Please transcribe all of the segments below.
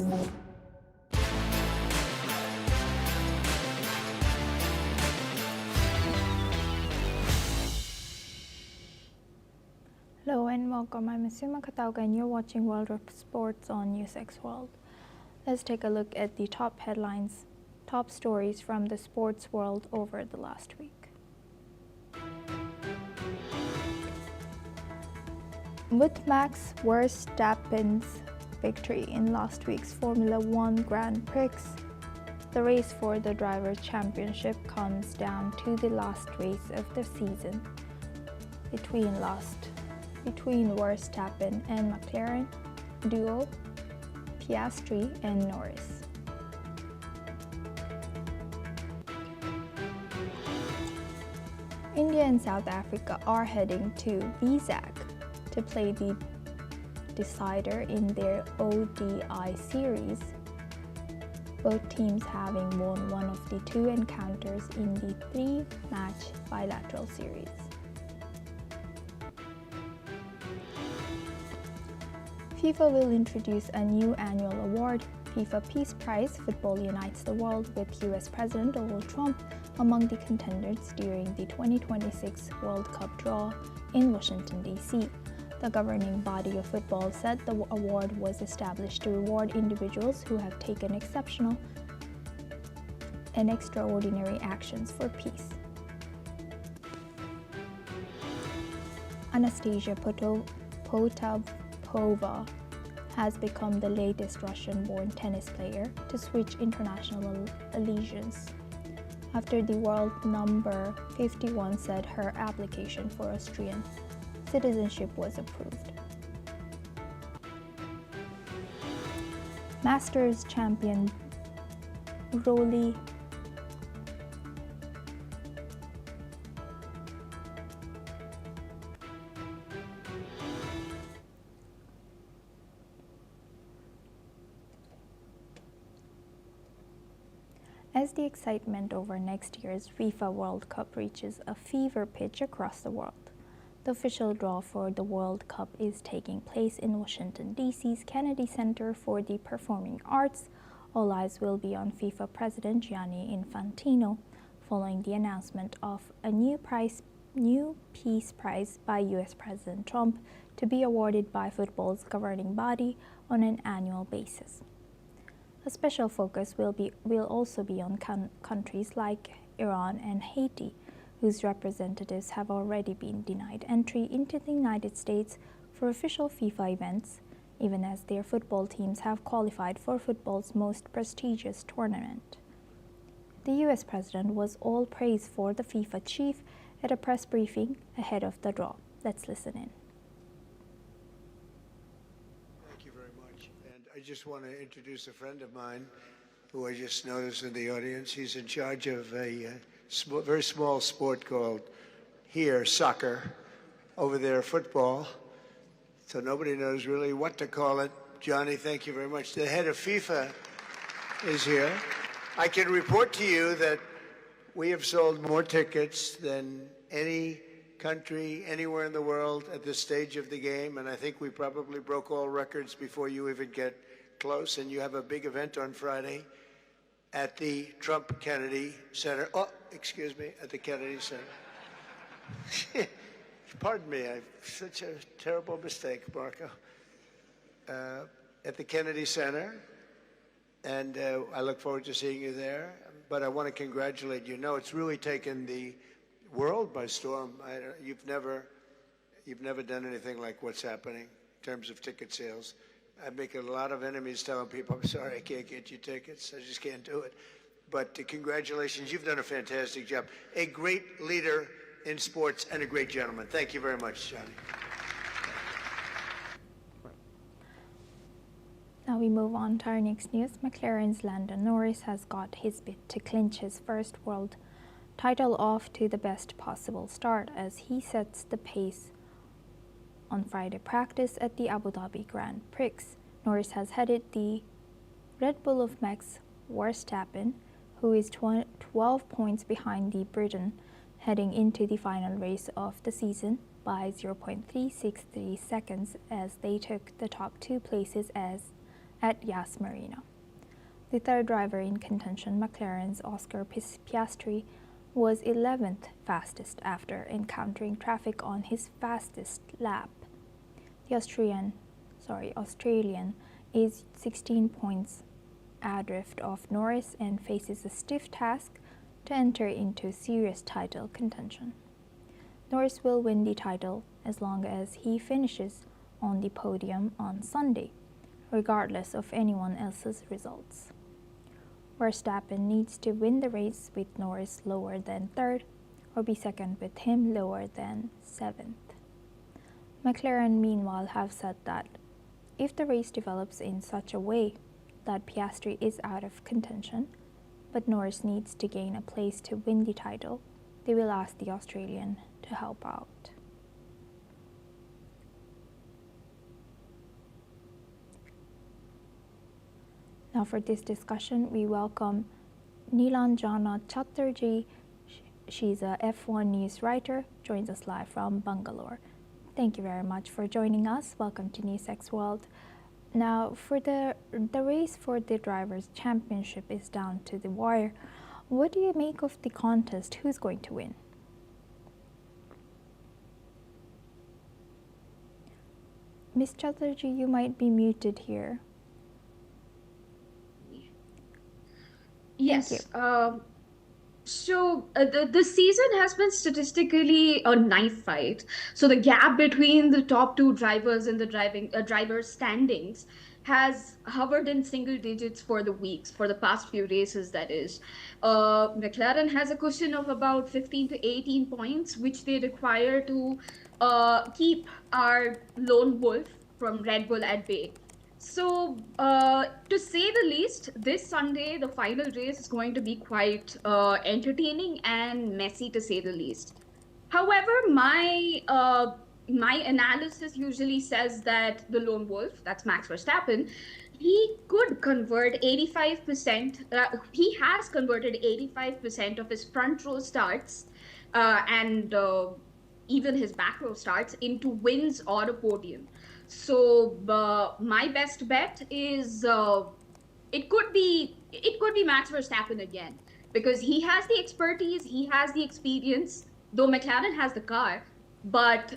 Hello and welcome. I'm Asuma Katauga and you're watching World of Sports on NewsX World. Let's take a look at the top headlines, top stories from the sports world over the last week. With Max Verstappen's victory in last week's Formula One Grand Prix, the race for the Drivers' Championship comes down to the last race of the season between Verstappen and McLaren duo Piastri and Norris. India and South Africa are heading to Vizag to play the decider in their ODI series, both teams having won one of the two encounters in the three-match bilateral series. FIFA will introduce a new annual award, FIFA Peace Prize. Football unites the world, with US President Donald Trump among the contenders during the 2026 World Cup draw in Washington, D.C. The governing body of football said the award was established to reward individuals who have taken exceptional and extraordinary actions for peace. Anastasia Potapova has become the latest Russian-born tennis player to switch international allegiance after the world number 51 said her application for Austrian citizenship was approved. Masters champion Rory As the excitement over next year's FIFA World Cup reaches a fever pitch across the world, the official draw for the World Cup is taking place in Washington, D.C.'s Kennedy Center for the Performing Arts. All eyes will be on FIFA President Gianni Infantino following the announcement of a new Peace Prize by U.S. President Trump to be awarded by football's governing body on an annual basis. A special focus will also be on countries like Iran and Haiti, whose representatives have already been denied entry into the United States for official FIFA events, even as their football teams have qualified for football's most prestigious tournament. The U.S. president was all praise for the FIFA chief at a press briefing ahead of the draw. Let's listen in. I just want to introduce a friend of mine who I just noticed in the audience. He's in charge of a very small sport called here soccer, over there football. So nobody knows really what to call it. Johnny, thank you very much. The head of FIFA is here. I can report to you that we have sold more tickets than any country anywhere in the world at this stage of the game, and I think we probably broke all records before you even get close. And you have a big event on Friday at the Trump Kennedy Center. Oh, excuse me, at the Kennedy Center. Pardon me, I've such a terrible mistake, Marco. At the Kennedy Center, and I look forward to seeing you there. But I want to congratulate you. No, it's really taken the world by storm. You've never done anything like what's happening in terms of ticket sales. I make a lot of enemies telling people, I'm sorry, I can't get you tickets. I just can't do it. But congratulations, you've done a fantastic job. A great leader in sports and a great gentleman. Thank you very much, Johnny. Now we move on to our next news. McLaren's Lando Norris has got his bid to clinch his first world title off to the best possible start as he sets the pace on Friday practice at the Abu Dhabi Grand Prix. Norris has headed the Red Bull of Max Verstappen, who is 12 points behind the Briton, heading into the final race of the season by 0.363 seconds as they took the top two places as at Yas Marina. The third driver in contention, McLaren's Oscar Piastri, was 11th fastest after encountering traffic on his fastest lap. The Australian is 16 points adrift of Norris and faces a stiff task to enter into serious title contention. Norris will win the title as long as he finishes on the podium on Sunday, regardless of anyone else's results. Verstappen needs to win the race with Norris lower than third, or be second with him lower than seventh. McLaren, meanwhile, have said that if the race develops in such a way that Piastri is out of contention, but Norris needs to gain a place to win the title, they will ask the Australian to help out. Now for this discussion, we welcome Nilanjana Chatterjee. She's a F1 news writer, joins us live from Bangalore. Thank you very much for joining us. Welcome to NewsX World. Now, for the race for the Drivers' Championship is down to the wire. What do you make of the contest? Who's going to win? Ms. Chatterjee, you might be muted here. Yes. The season has been statistically a knife fight. So the gap between the top two drivers in the drivers' standings has hovered in single digits for the past few races, that is. McLaren has a cushion of about 15 to 18 points, which they require to keep our lone wolf from Red Bull at bay. So, to say the least, this Sunday, the final race is going to be quite entertaining and messy, to say the least. However, my analysis usually says that the lone wolf, that's Max Verstappen, he could convert 85%, he has converted 85% of his front row starts and even his back row starts into wins or a podium. So my best bet is it could be Max Verstappen again, because he has the expertise, he has the experience, though McLaren has the car. But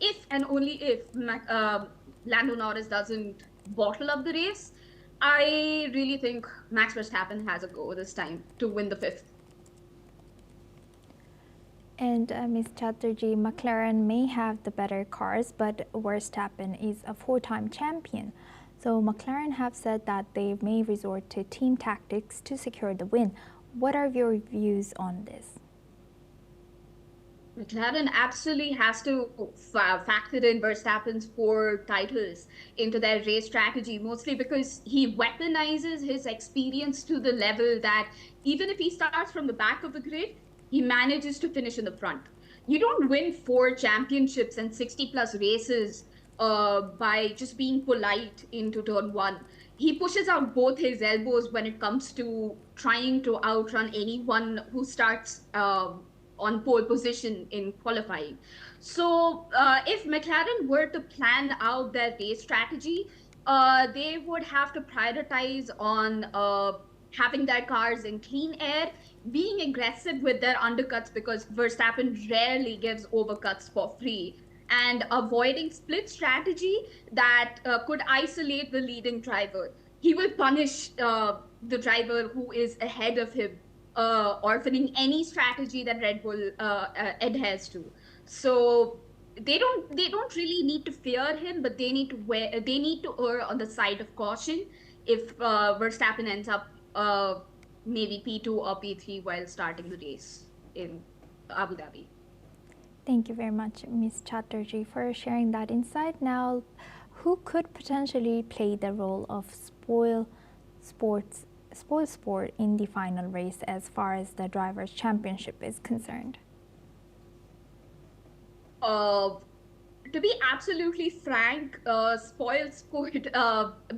if and only if Lando Norris doesn't bottle up the race, I really think Max Verstappen has a go this time to win the fifth. And Ms. Chatterjee, McLaren may have the better cars, but Verstappen is a four-time champion. So McLaren have said that they may resort to team tactics to secure the win. What are your views on this? McLaren absolutely has to factor in Verstappen's 4 titles into their race strategy, mostly because he weaponizes his experience to the level that even if he starts from the back of the grid, he manages to finish in the front. You don't win 4 championships and 60 plus races by just being polite into turn 1. He pushes out both his elbows when it comes to trying to outrun anyone who starts on pole position in qualifying. So if McLaren were to plan out their race strategy, they would have to prioritize on having their cars in clean air, being aggressive with their undercuts, because Verstappen rarely gives overcuts for free, and avoiding split strategy that could isolate the leading driver. He will punish the driver who is ahead of him, orphaning any strategy that Red Bull adheres to. So they don't really need to fear him, but they need to err on the side of caution if Verstappen ends up maybe P2 or P3 while starting the race in Abu Dhabi. Thank you very much, Ms. Chatterjee, for sharing that insight. Now, who could potentially play the role of spoil sport in the final race as far as the Drivers' Championship is concerned? To be absolutely frank, spoiled sport,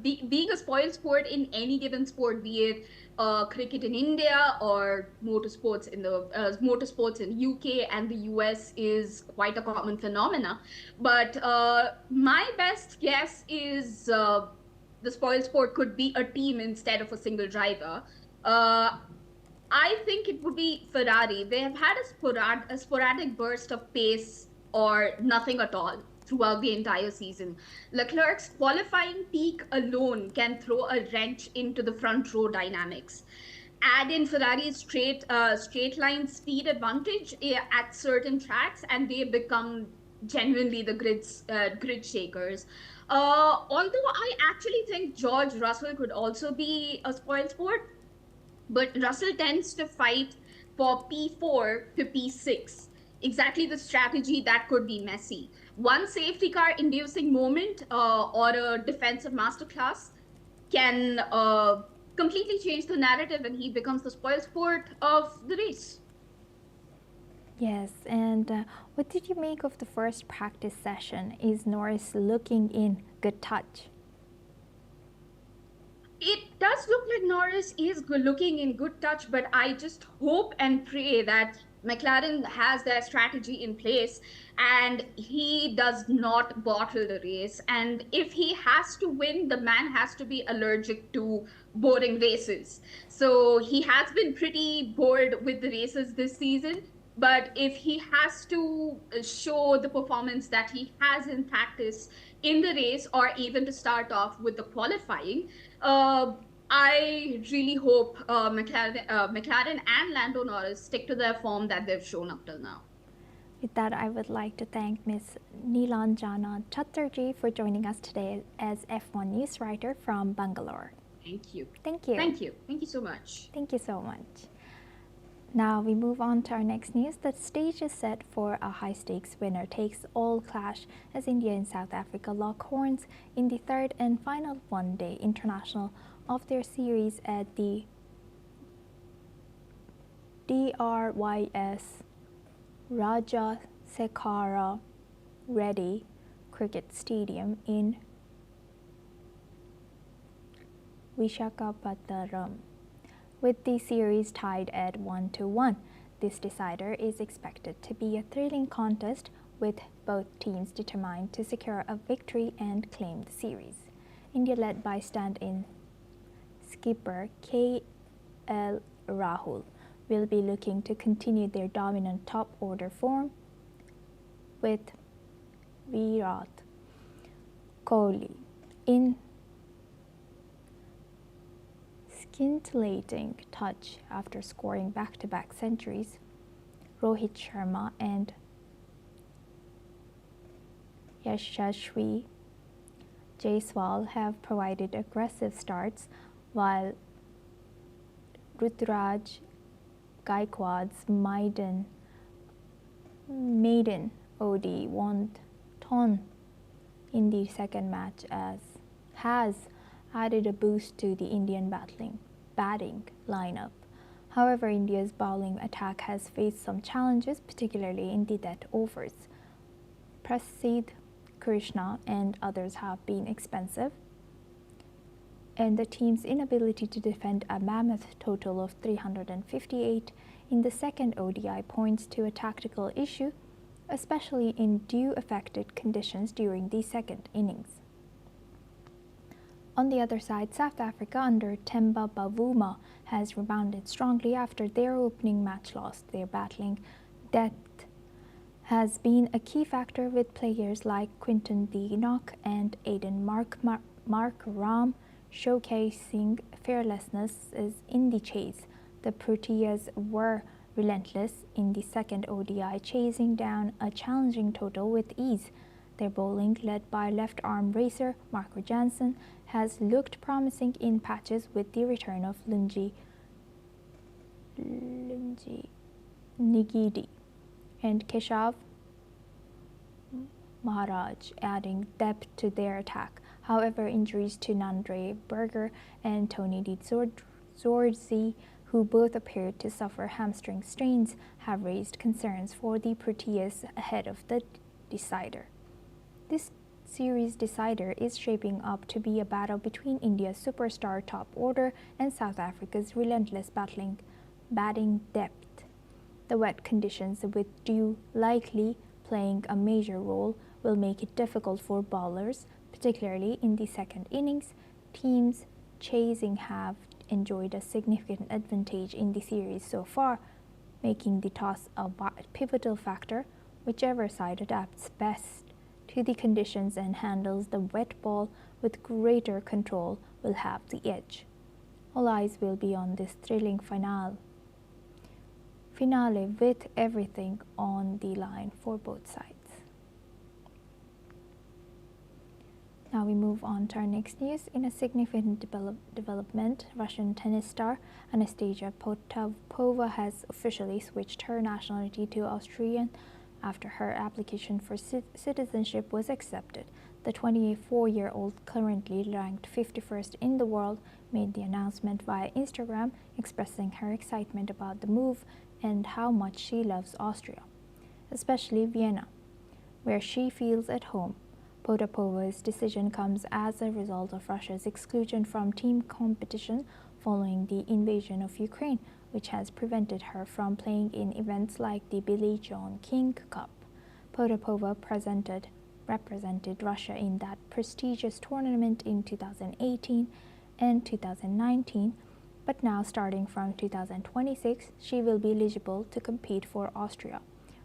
being a spoiled sport in any given sport, be it cricket in India or motorsports in UK and the US, is quite a common phenomena. But my best guess is the spoil sport could be a team instead of a single driver. Uh, I think it would be Ferrari. They have had a sporadic burst of pace or nothing at all throughout the entire season. Leclerc's qualifying peak alone can throw a wrench into the front row dynamics. Add in Ferrari's straight line speed advantage at certain tracks, and they become genuinely the grid shakers. Although I actually think George Russell could also be a spoil sport, but Russell tends to fight for P4 to P6. Exactly the strategy that could be messy. One safety car inducing moment or a defensive masterclass can completely change the narrative, and he becomes the spoil sport of the race. Yes, and what did you make of the first practice session? Is Norris looking in good touch? It does look like Norris is looking in good touch, but I just hope and pray that McLaren has their strategy in place and he does not bottle the race. And if he has to win, the man has to be allergic to boring races. So he has been pretty bored with the races this season. But if he has to show the performance that he has in practice in the race, or even to start off with the qualifying, uh, I really hope McLaren and Lando Norris stick to their form that they've shown up till now. With that, I would like to thank Ms. Nilanjana Chatterjee for joining us today as F1 news writer from Bangalore. Thank you. Thank you. Thank you. Thank you so much. Thank you so much. Now we move on to our next news. The stage is set for a high-stakes winner-takes-all clash as India and South Africa lock horns in the third and final one-day international of their series at the DRYS Raja Sekhara Reddy Cricket Stadium in Vishakhapatnam. With the series tied at 1-1, this decider is expected to be a thrilling contest with both teams determined to secure a victory and claim the series. India, led by stand-in skipper K.L. Rahul, will be looking to continue their dominant top-order form with Virat Kohli in scintillating touch after scoring back-to-back centuries. Rohit Sharma and Yashasvi Jaiswal have provided aggressive starts, while Ruturaj Gaikwad's maiden OD wonton in the second match has added a boost to the Indian batting lineup. However, India's bowling attack has faced some challenges, particularly in the death overs. Prasidh Krishna and others have been expensive, and the team's inability to defend a mammoth total of 358 in the second ODI points to a tactical issue, especially in dew-affected conditions during the second innings. On the other side, South Africa under Themba Bavuma has rebounded strongly after their opening match loss. Their battling depth has been a key factor, with players like Quinton de Kock and Aiden Markram showcasing fearlessness in the chase. The Proteas were relentless in the second ODI, chasing down a challenging total with ease. Their bowling, led by left-arm racer Marco Jansen, has looked promising in patches, with the return of Lungi Nigidi and Keshav Maharaj adding depth to their attack. However, injuries to Nandre Berger and Tony Di Zorzi, who both appeared to suffer hamstring strains, have raised concerns for the Proteas ahead of the decider. This series decider is shaping up to be a battle between India's superstar top order and South Africa's relentless batting depth. The wet conditions, with dew likely playing a major role, will make it difficult for bowlers, particularly in the second innings, Teams chasing have enjoyed a significant advantage in the series so far, making the toss a pivotal factor. Whichever side adapts best to the conditions and handles the wet ball with greater control will have the edge. All eyes will be on this thrilling finale with everything on the line for both sides. Now we move on to our next news. In a significant development, Russian tennis star Anastasia Potapova has officially switched her nationality to Austrian after her application for citizenship was accepted. The 24-year-old, currently ranked 51st in the world, made the announcement via Instagram, expressing her excitement about the move and how much she loves Austria, especially Vienna, where she feels at home. Potapova's decision comes as a result of Russia's exclusion from team competition following the invasion of Ukraine, which has prevented her from playing in events like the Billie Jean King Cup. Potapova represented Russia in that prestigious tournament in 2018 and 2019, but now starting from 2026, she will be eligible to compete for Austria,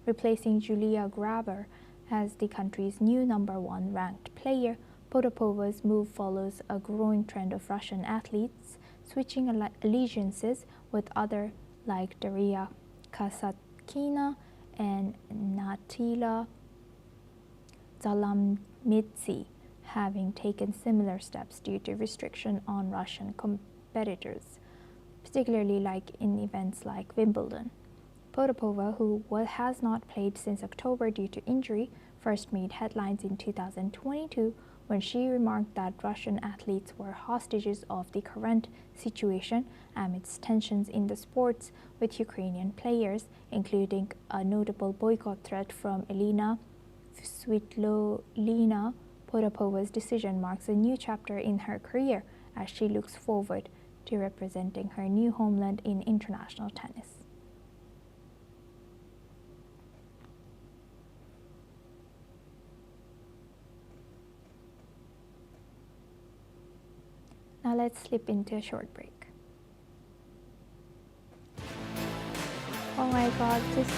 replacing Julia Graber as the country's new #1 ranked player. Potapova's move follows a growing trend of Russian athletes switching allegiances with others like Daria Kasatkina and Natila Zalamitsi, having taken similar steps due to restriction on Russian competitors, particularly like in events like Wimbledon. Potapova, who has not played since October due to injury, first made headlines in 2022 when she remarked that Russian athletes were hostages of the current situation amidst tensions in the sports with Ukrainian players, including a notable boycott threat from Elena Svitolina. Potapova's decision marks a new chapter in her career as she looks forward to representing her new homeland in international tennis. Now let's slip into a short break. Oh my god, this